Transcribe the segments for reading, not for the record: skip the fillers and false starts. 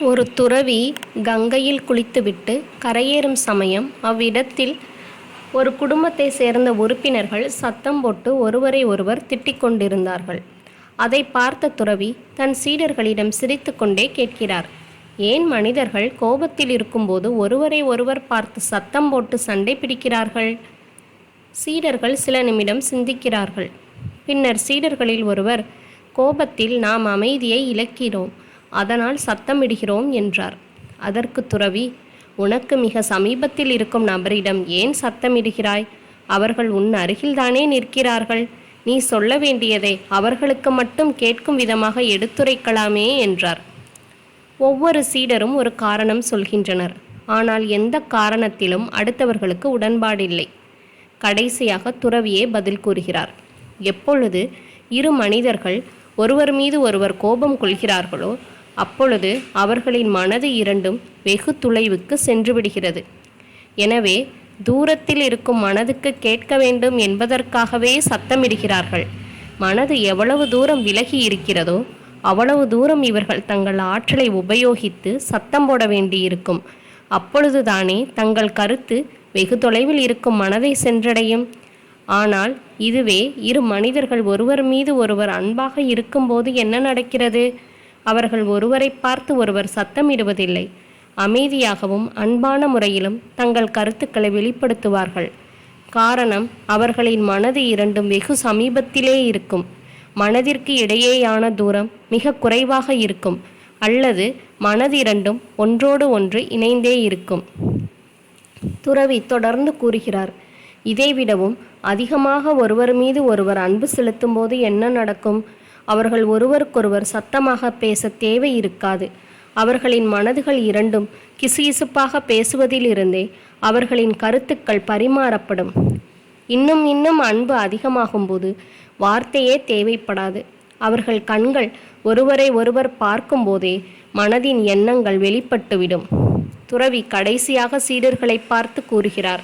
ஒரு துறவி கங்கையில் குளித்துவிட்டு கரையேறும் சமயம் அவ்விடத்தில் ஒரு குடும்பத்தை சேர்ந்த உறுப்பினர்கள் சத்தம் போட்டு ஒருவரை ஒருவர் திட்டிக் கொண்டிருந்தார்கள். அதை பார்த்த துறவி தன் சீடர்களிடம் சிரித்து கொண்டே கேட்கிறார், ஏன் மனிதர்கள் கோபத்தில் இருக்கும்போது ஒருவரை ஒருவர் பார்த்து சத்தம் போட்டு சண்டை பிடிக்கிறார்கள்? சீடர்கள் சில நிமிடம் சிந்திக்கிறார்கள். பின்னர் சீடர்களில் ஒருவர், கோபத்தில் நாம் அமைதியை இழக்கிறோம், அதனால் சத்தமிடுகிறோம் என்றார். அதற்கு துறவி, உனக்கு மிக சமீபத்தில் இருக்கும் நபரிடம் ஏன் சத்தமிடுகிறாய்? அவர்கள் உன் அருகில்தானே நிற்கிறார்கள். நீ சொல்ல வேண்டியதை அவர்களுக்கு மட்டும் கேட்கும் விதமாக எடுத்துரைக்கலாமே என்றார். ஒவ்வொரு சீடரும் ஒரு காரணம் சொல்கின்றனர். ஆனால் எந்த காரணத்திலும் அடுத்தவர்களுக்கு உடன்பாடில்லை. கடைசியாக துறவியே பதில் கூறுகிறார், எப்பொழுது இரு மனிதர்கள் ஒருவர் மீது ஒருவர் கோபம் கொள்கிறார்களோ அப்பொழுது அவர்களின் மனது இரண்டும் வெகு தொலைவுக்கு சென்று விடுகிறது. எனவே தூரத்தில் இருக்கும் மனதுக்கு கேட்க வேண்டும் என்பதற்காகவே சத்தமிடுகிறார்கள். மனது எவ்வளவு தூரம் விலகி இருக்கிறதோ அவ்வளவு தூரம் இவர்கள் தங்கள் ஆற்றலை உபயோகித்து சத்தம் போட வேண்டியிருக்கும். அப்பொழுதுதானே தங்கள் கருத்து வெகு தொலைவில் இருக்கும் மனதை சென்றடையும். ஆனால் இதுவே இரு மனிதர்கள் ஒருவர் மீது ஒருவர் அன்பாக இருக்கும்போது என்ன நடக்கிறது? அவர்கள் ஒருவரை பார்த்து ஒருவர் சத்தமிடுவதில்லை. அமைதியாகவும் அன்பான முறையிலும் தங்கள் கருத்துக்களை வெளிப்படுத்துவார்கள். காரணம், அவர்களின் மனது இரண்டும் வெகு சமீபத்திலே இருக்கும். மனதிற்கு இடையேயான தூரம் மிக குறைவாக இருக்கும், அல்லது மனது இரண்டும் ஒன்றோடு ஒன்று இணைந்தே இருக்கும். துறவி தொடர்ந்து கூறுகிறார், இதைவிடவும் அதிகமாக ஒருவர் மீது ஒருவர் அன்பு செலுத்தும் போது என்ன நடக்கும்? அவர்கள் ஒருவருக்கொருவர் சத்தமாக பேச தேவை இருக்காது. அவர்களின் மனதுகள் இரண்டும் கிசுகிசுப்பாக பேசுவதிலிருந்தே அவர்களின் கருத்துக்கள் பரிமாறப்படும். இன்னும் இன்னும் அன்பு அதிகமாகும்போது வார்த்தையே தேவைப்படாது. அவர்கள் கண்கள் ஒருவரை ஒருவர் பார்க்கும்போதே மனதின் எண்ணங்கள் வெளிப்பட்டுவிடும். துறவி கடைசியாக சீடர்களை பார்த்து கூறுகிறார்,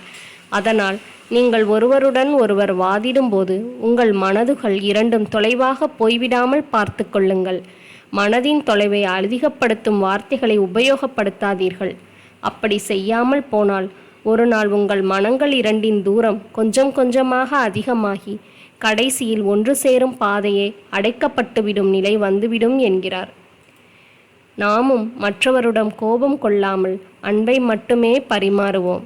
அதனால் நீங்கள் ஒருவருடன் ஒருவர் வாதிடும்போது உங்கள் மனதுகள் இரண்டும் தொலைவாக போய்விடாமல் பார்த்து கொள்ளுங்கள். மனதின் தொலைவை அதிகப்படுத்தும் வார்த்தைகளை உபயோகப்படுத்தாதீர்கள். அப்படி செய்யாமல் போனால் ஒரு நாள் உங்கள் மனங்கள் இரண்டின் தூரம் கொஞ்சம் கொஞ்சமாக அதிகமாகி கடைசியில் ஒன்று சேரும் பாதையே அடைக்கப்பட்டுவிடும் நிலை வந்துவிடும் என்கிறார். நாமும் மற்றவருடன் கோபம் கொள்ளாமல் அன்பை மட்டுமே பரிமாறுவோம்.